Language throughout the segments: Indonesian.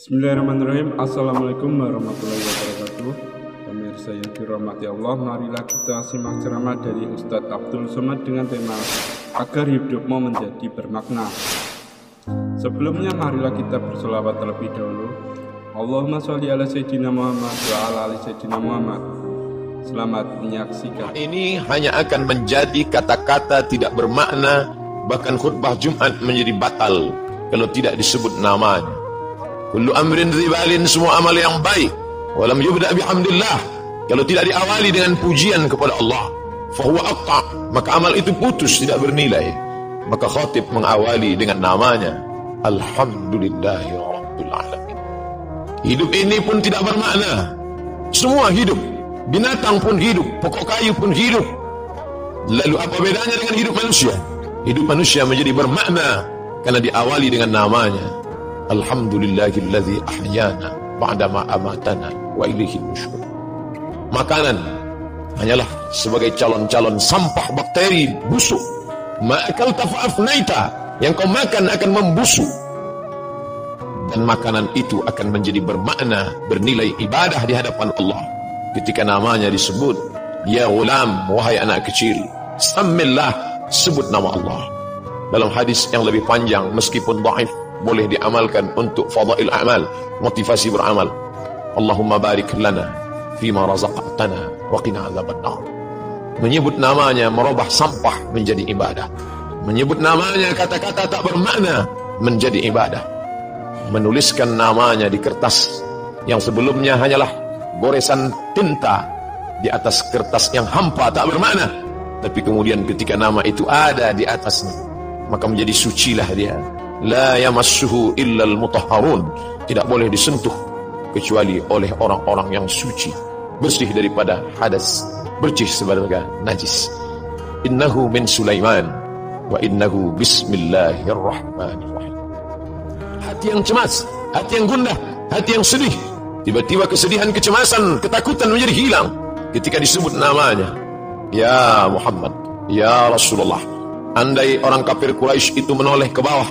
Bismillahirrahmanirrahim. Assalamualaikum warahmatullahi wabarakatuh. Pemirsa yang dirahmati Allah, marilah kita simak ceramah dari Ustadz Abdul Somad dengan tema agar hidupmu menjadi bermakna. Sebelumnya marilah kita berselawat terlebih dahulu. Allahumma sholli ala sayyidina Muhammad wa ala ali sayyidina Muhammad. Selamat menyaksikan. Ini hanya akan menjadi kata-kata tidak bermakna, bahkan khutbah Jumat menjadi batal kalau tidak disebut namanya. Kullu amrin dzibalin, semua amal yang baik, walam yubda bihamdillah, kalau tidak diawali dengan pujian kepada Allah, fahuwa aqta, maka amal itu putus, tidak bernilai. Maka khatib mengawali dengan namanya, alhamdulillahi rabbil alamin. Hidup ini pun tidak bermakna. Semua hidup, binatang pun hidup, pokok kayu pun hidup. Lalu apa bedanya dengan hidup manusia? Hidup manusia menjadi bermakna karena diawali dengan namanya. Alhamdulillahilladzi ahyana ba'dama amatana wa ilaihi nusyur. Makanan hanyalah sebagai calon-calon sampah bakteri busuk. Ma'akalta fa'afnaita, yang kau makan akan membusuk. Dan makanan itu akan menjadi bermakna, bernilai ibadah di hadapan Allah ketika namanya disebut. Ya ghulam, wahai anak kecil, sammillah, sebut nama Allah. Dalam hadis yang lebih panjang, meskipun dhaif, boleh diamalkan untuk fadail amal, motivasi beramal. Allahumma barik lana fima razaqtana wa qina adzabannar. Menyebut namanya merubah sampah menjadi ibadah. Menyebut namanya kata-kata tak bermakna menjadi ibadah. Menuliskan namanya di kertas yang sebelumnya hanyalah goresan tinta di atas kertas yang hampa tak bermakna, tapi kemudian ketika nama itu ada di atasnya, maka menjadi sucilah dia. La yamassuhu illal mutahharun, tidak boleh disentuh kecuali oleh orang-orang yang suci, bersih daripada hadas, bersih sebagai najis. Innahu min Sulaiman wa innahu bismillahirrahmanirrahim. Hati yang cemas, hati yang gundah, hati yang sedih, tiba-tiba kesedihan, kecemasan, ketakutan menjadi hilang ketika disebut namanya. Ya Muhammad, ya Rasulullah. Andai orang kafir Quraisy itu menoleh ke bawah,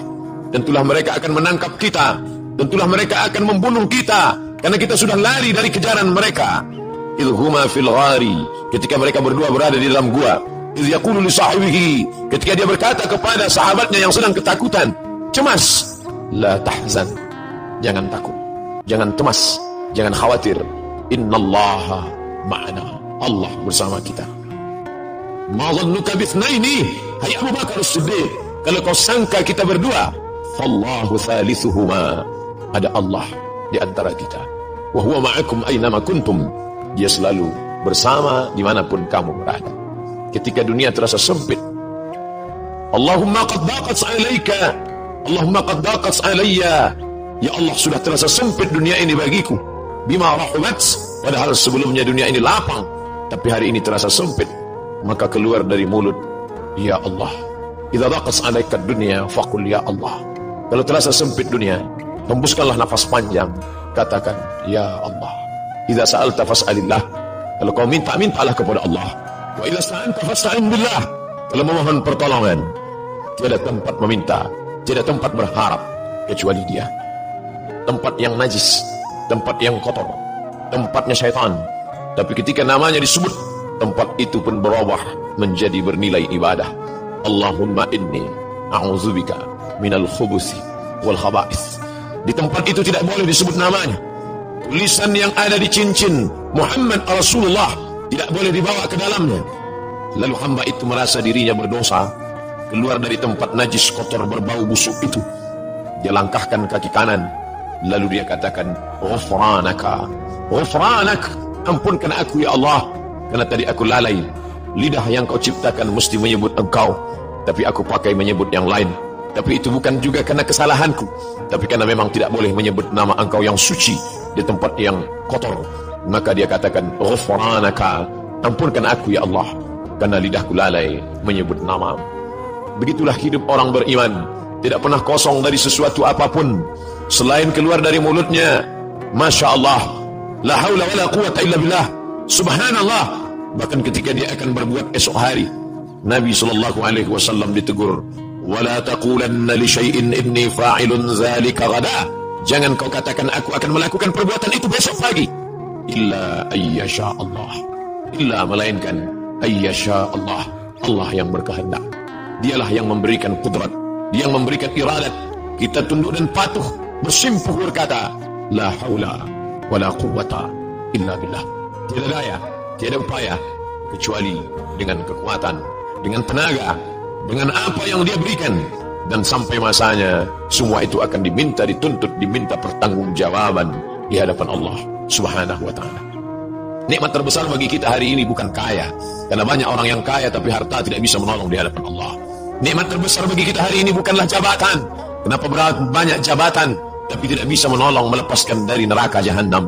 tentulah mereka akan menangkap kita, tentulah mereka akan membunuh kita, karena kita sudah lari dari kejaran mereka. Idhuma fil ghari, ketika mereka berdua berada di dalam gua. Idh yaqulu li sahibihi, ketika dia berkata kepada sahabatnya yang sedang ketakutan, cemas, la tahzan, jangan takut, jangan cemas, jangan khawatir. Innallaha ma'ana, Allah bersama kita. Ma dhannuka bithnaini, hai Abu Bakar As-Siddiq, kalau kau sangka kita berdua, fallahu thalithuhuma, ada Allah di antara kita. Wa huwa ma'akum aynama kuntum, dia selalu bersama dimanapun kamu berada. Ketika dunia terasa sempit, Allahumma qad daqat alayka, Allahumma qad daqat alayya, ya Allah sudah terasa sempit dunia ini bagiku. Bima rahumat, padahal sebelumnya dunia ini lapang, tapi hari ini terasa sempit. Maka keluar dari mulut, ya Allah. Idza daqat alayka dunya faqul ya Allah. Kalau terasa sempit dunia, hembuskanlah nafas panjang, katakan ya Allah. Idza sa'alta fas'alillah, kalau kau minta, mintalah kepada Allah. Wa idza sta'anta fasta'in billah, kalau memohon pertolongan, tiada tempat meminta, tiada tempat berharap kecuali Dia. Tempat yang najis, tempat yang kotor, tempatnya syaitan. Tapi ketika namanya disebut, tempat itu pun berubah menjadi bernilai ibadah. Allahumma inni a'udzubika minal khubuthi wal khaba'ith. Di tempat itu tidak boleh disebut namanya. Tulisan yang ada di cincin Muhammad Rasulullah tidak boleh dibawa ke dalamnya. Lalu hamba itu merasa dirinya berdosa, keluar dari tempat najis, kotor, berbau busuk itu. Dia langkahkan kaki kanan, lalu dia katakan, ghufranaka, ghufranak, ampunkan aku ya Allah, karena tadi aku lalai. Lidah yang kau ciptakan mesti menyebut engkau, tapi aku pakai menyebut yang lain. Tapi itu bukan juga karena kesalahanku, tapi karena memang tidak boleh menyebut nama engkau yang suci di tempat yang kotor. Maka dia katakan, ghufranaka, ampunkan aku ya Allah, karena lidahku lalai menyebut nama. Begitulah hidup orang beriman, tidak pernah kosong dari sesuatu apapun selain keluar dari mulutnya Masya Allah, la haula wala quwata illa billah, subhanallah. Bahkan ketika dia akan berbuat esok hari, Nabi SAW ditegur, wala taqulanna li syai'in inni fa'ilun dzalika ghadan, Jangan kau katakan aku akan melakukan perbuatan itu besok pagi. Illa ayyasha Allah. Illa melainkan ayyasha Allah. Allah yang berkehendak. Dialah yang memberikan kudrat, Dia yang memberikan iradat. Kita tunduk dan patuh, bersimpuh berkata, la haula wala quwwata illa billah. Tiada daya, tiada upaya kecuali dengan kekuatan, dengan tenaga, dengan apa yang Dia berikan. Dan sampai masanya semua itu akan diminta, dituntut, diminta pertanggungjawaban di hadapan Allah Subhanahu wa ta'ala. Nikmat terbesar bagi kita hari ini bukan kaya, karena banyak orang yang kaya tapi harta tidak bisa menolong di hadapan Allah. Nikmat terbesar bagi kita hari ini bukanlah jabatan. Kenapa banyak jabatan tapi tidak bisa menolong melepaskan dari neraka jahanam?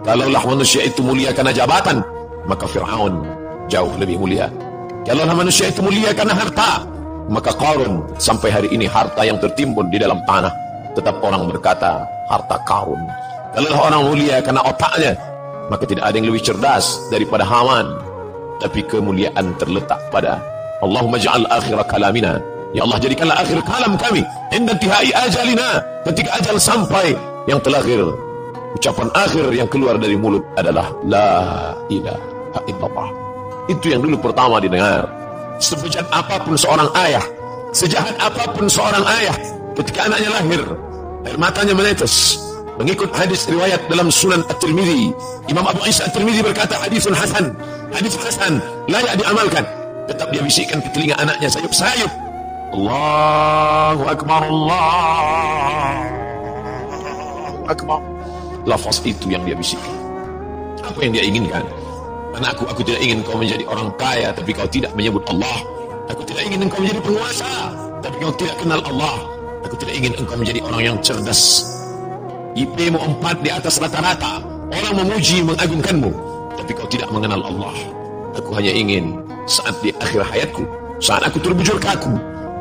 Kalaulah manusia itu mulia karena jabatan, maka Fir'aun jauh lebih mulia. Kalaulah manusia itu mulia karena harta, maka Qarun sampai hari ini harta yang tertimbun di dalam tanah, tetap orang berkata harta Qarun. Kalaulah orang mulia karena otaknya, maka tidak ada yang lebih cerdas daripada Haman. Tapi kemuliaan terletak pada Allahumma ja'al akhir kalamina, ya Allah jadikanlah akhir kalam kami inda intihai ajalina, ketika ajal sampai, yang terakhir, ucapan akhir yang keluar dari mulut adalah la ilaha illallah. Itu yang dulu pertama didengar. Sebejat apapun seorang ayah, sejahat apapun seorang ayah, ketika anaknya lahir, air matanya menetes. Mengikut hadis riwayat dalam Sunan At-Tirmidzi, Imam Abu Isa At-Tirmidzi berkata hadisun hasan, hadis hasan, layak diamalkan. Tetap dia bisikkan ke telinga anaknya sayup-sayup, Allahu Akbar, Allahu Akbar. Lafaz itu yang dia bisikkan. Apa yang dia inginkan? Anakku, aku tidak ingin kau menjadi orang kaya tapi kau tidak menyebut Allah. Aku tidak ingin engkau menjadi penguasa tapi kau tidak kenal Allah. Aku tidak ingin engkau menjadi orang yang cerdas, IP-mu 4 di atas rata-rata, orang memuji mengagungkanmu, tapi kau tidak mengenal Allah. Aku hanya ingin saat di akhir hayatku, saat aku terbujur kaku,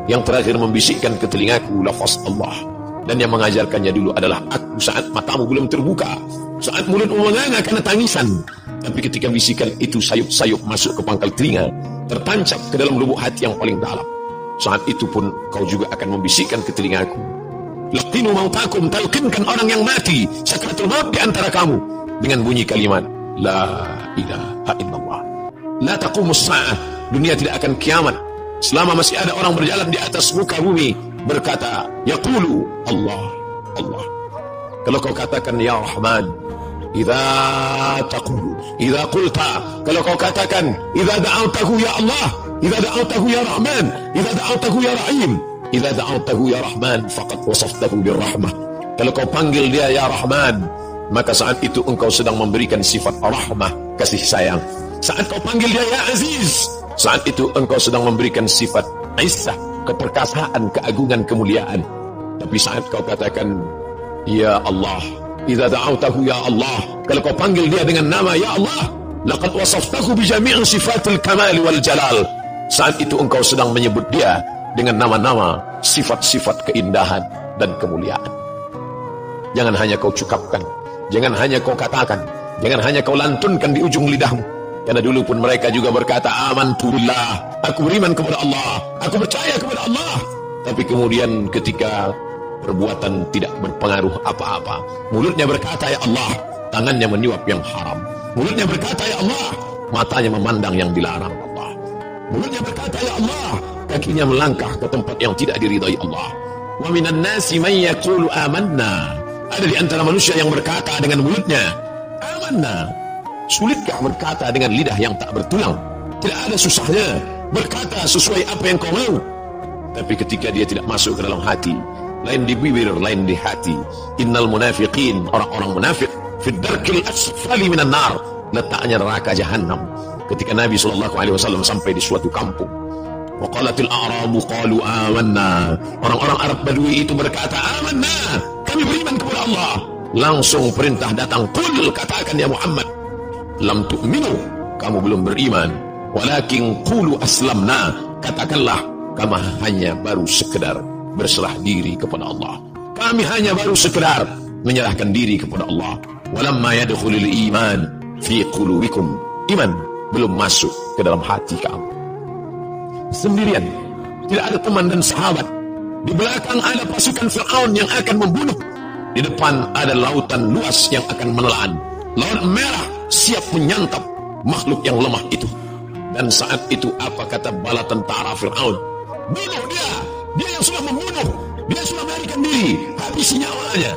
yang terakhir membisikkan ke telingaku lafaz Allah. Dan yang mengajarkannya dulu adalah aku saat matamu belum terbuka, saat mulutmu menganga karena tangisan. Tapi ketika bisikan itu sayup-sayup masuk ke pangkal telinga, tertancap ke dalam lubuk hati yang paling dalam, saat itu pun kau juga akan membisikkan ke telingaku, laqinu mautakum, talqinkan orang yang mati sakratul maut di antara kamu dengan bunyi kalimat la ilaha illallah. La taqumus sa'ah, dunia tidak akan kiamat selama masih ada orang berjalan di atas muka bumi berkata yaqulu Allah, Allah. Kalau kau katakan ya Rahman, idza taqulu, idza qulta, kalau kau katakan idza da'awtahu ya Allah, idza da'awtahu ya Rahman, idza da'awtahu ya Rahim, idza da'awtahu ya Rahman faqad wasaftahu birrahmah. Kalau kau panggil dia ya Rahman, maka saat itu engkau sedang memberikan sifat rahmah, kasih sayang. Saat kau panggil dia ya Aziz, saat itu engkau sedang memberikan sifat izzah, keperkasaan, keagungan, kemuliaan. Tapi saat kau katakan ya Allah, idza da'awtahu ya Allah, kalau kau panggil dia dengan nama ya Allah, laqad wasaftahu bi jami'i sifatil kamal wal jalal, saat itu engkau sedang menyebut dia dengan nama-nama, sifat-sifat keindahan dan kemuliaan. Jangan hanya kau cukapkan, jangan hanya kau katakan, jangan hanya kau lantunkan di ujung lidahmu. Karena dulu pun mereka juga berkata amantu billah, aku beriman kepada Allah, aku percaya kepada Allah. Tapi kemudian ketika perbuatan tidak berpengaruh apa-apa, mulutnya berkata ya Allah, tangannya menyuap yang haram. Mulutnya berkata ya Allah, matanya memandang yang dilarang Allah. Mulutnya berkata ya Allah, kakinya melangkah ke tempat yang tidak diridai Allah. Wa minan nasi man yaqulu amanna, ada di antara manusia yang berkata dengan mulutnya amanna. Sulitkah berkata dengan lidah yang tak bertulang? Tidak ada susahnya berkata sesuai apa yang kau mau. Tapi ketika dia tidak masuk ke dalam hati, lain di bibir, lain di hati. Innal munafiqin, orang-orang munafik, fi darkil asfali minan nar, letaknya neraka jahanam. Ketika Nabi SAW sampai di suatu kampung, wa qalatil a'rabu qalu amanna, orang-orang Arab Badui itu berkata amanna, kami beriman kepada Allah. Langsung perintah datang, qul, katakan ya Muhammad, lam tu'minu, kamu belum beriman, walakin qulu aslamna, katakanlah kami hanya baru sekedar berserah diri kepada Allah, kami hanya baru sekedar menyerahkan diri kepada Allah. Walamma yadkhulul iman fi qulubikum, iman belum masuk ke dalam hati kamu. Sendirian, tidak ada teman dan sahabat. Di belakang ada pasukan Fir'aun yang akan membunuh Di depan ada lautan luas yang akan menelan. Laut merah siap menyantap makhluk yang lemah itu. Dan saat itu apa kata bala tentara Fir'aun? Bunuh dia! Dia yang sudah membunuh! Dia sudah melarikan diri! Habisi nyawanya!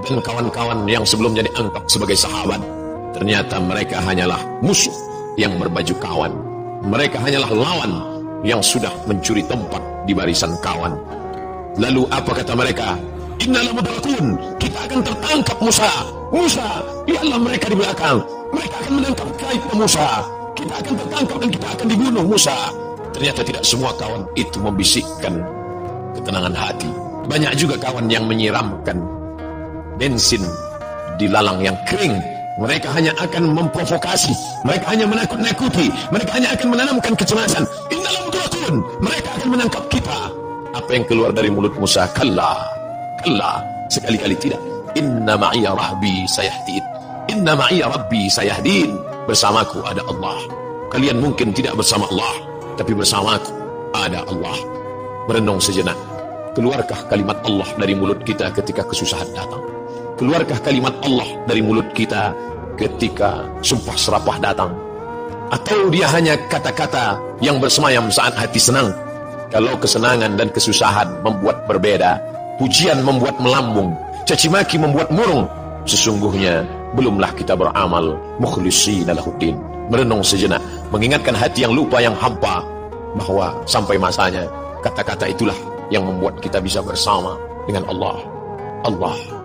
Dan kawan-kawan yang sebelumnya dianggap sebagai sahabat, ternyata mereka hanyalah musuh yang berbaju kawan. Mereka hanyalah lawan yang sudah mencuri tempat di barisan kawan. Lalu apa kata mereka? Innalah mudrakun, kita akan tertangkap Musa. Musa, lihatlah mereka di belakang. Mereka akan menangkap kita Musa. Kita akan tertangkap dan kita akan dibunuh Musa. Ternyata tidak semua kawan itu membisikkan ketenangan hati. Banyak juga kawan yang menyiramkan bensin di lalang yang kering. Mereka hanya akan memprovokasi. Mereka hanya menakut-nakuti. Mereka hanya akan menanamkan kecemasan. Innalah mudrakun, mereka akan menangkap kita. Apa yang keluar dari mulut Musa? Kalla, kalla, sekali-kali tidak. Inna ma'iya rabbi sayahdin. Inna ma'iya rabbi sayahdin. Bersamaku ada Allah. Kalian mungkin tidak bersama Allah, tapi bersamaku ada Allah. Merenung sejenak. Keluarkah kalimat Allah dari mulut kita ketika kesusahan datang? Keluarkah kalimat Allah dari mulut kita ketika sumpah serapah datang? Atau dia hanya kata-kata yang bersemayam saat hati senang? Kalau kesenangan dan kesusahan membuat berbeda, pujian membuat melambung, caci maki membuat murung, sesungguhnya belumlah kita beramal mukhlishina lahuddin. Merenung sejenak, mengingatkan hati yang lupa, yang hampa, bahwa sampai masanya kata-kata itulah yang membuat kita bisa bersama dengan Allah. Allah